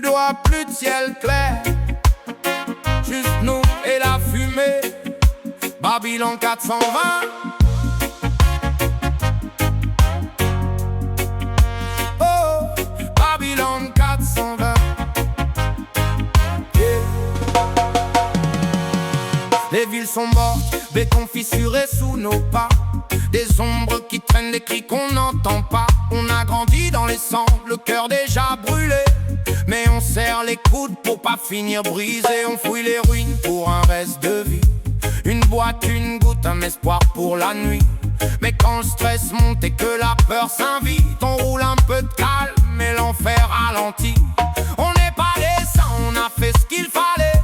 vois plus de ciel clair, juste nous et la fumée. Babylone 420. Oh, Babylone 420. Yeah. Les villes sont mortes, béton fissuré sous nos pas. Des ombres qui traînent, des cris qu'on n'entend pas. On a grandi dans les cendres, le cœur déjà brûlé. Mais on serre les coudes pour pas finir brisé. On fouille les ruines pour un reste de vie. Une boîte, une goutte, un espoir pour la nuit. Mais quand le stress monte et que la peur s'invite, on roule un peu de calme et l'enfer ralentit. On n'est pas des saints, on a fait ce qu'il fallait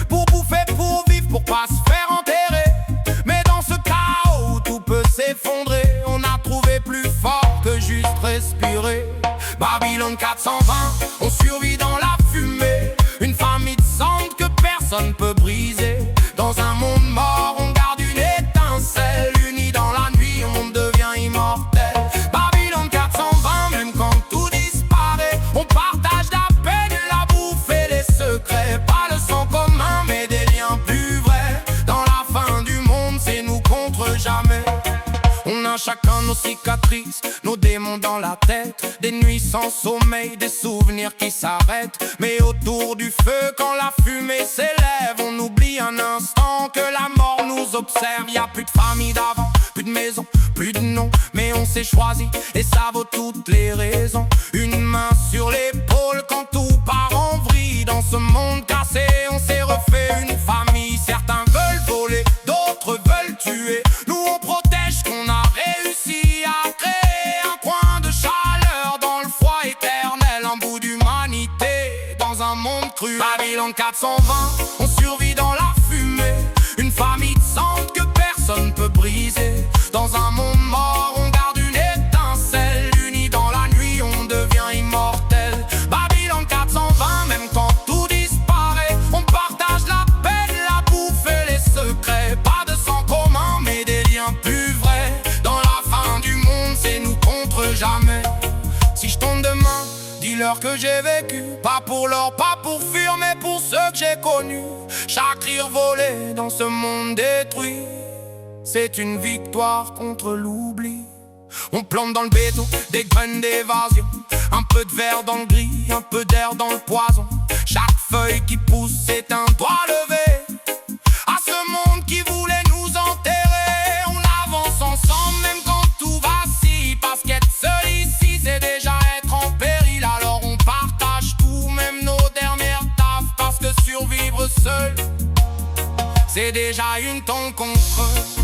pour bouffer, pour vivre, pour pas se faire enterrer. Mais dans ce chaos où tout peut s'effondrer, on a trouvé plus fort que juste respirer. Babylone 420, on survit dans la fumée. Une famille de cendres que personne peut briser. Dans un monde mort, on garde une étincelle. Unis dans la nuit, on devient immortel. Babylone 420, même quand tout disparaît, on partage la peine, la bouffe et les secrets. Pas le sang commun, mais des liens plus vrais. Dans la fin du monde, c'est nous contre jamais. On a chacun nos cicatrices, nos démons dans la tête. Des nuits sans sommeil, des souvenirs qui s'arrêtent. Mais autour du feu, quand la fumée s'élève, on oublie un instant que la mort nous observe. Y a plus de famille d'avant, plus de maison, plus de nom. Mais on s'est choisi et ça vaut toutes les raisons. Une main sur l'épaule quand tout part en vrille. Dans ce monde cassé, on s'est refait une famille. Certains veulent voler, d'autres veulent tuer. Nous on protège qu'on a réussi à créer un coin de chaleur dans le froid éternel, un bout d'humanité dans un monde cruel. Babylone 420, on survit dans la fumée. Une famille de cendres que personne peut briser. Dans un monde mort, on garde une étincelle. Unis dans la nuit, on devient immortel. Babylone 420, même quand tout disparaît, on partage la peine, la bouffe et les secrets. Pas de sang commun, mais des liens plus vrais. Dans la fin du monde, c'est nous contre jamais. Si je tombe demain, dis-leur que j'ai vécu. Pas pour l'or, pas pour fuir, mais pour ceux que j'ai connus. Chaque rire volé dans ce monde détruit, c'est une victoire contre l'oubli. On plante dans le béton des graines d'évasion. Un peu de verre dans le gris, un peu d'air dans le poison. Chaque feuille qui pousse, c'est un doigt levé à ce monde qui voulait nous enterrer. On avance ensemble même quand tout vacille, parce qu'être seul ici, c'est déjà être en péril. Alors on partage tout, même nos dernières taffes, parce que survivre seul, c'est déjà une tombe contre eux.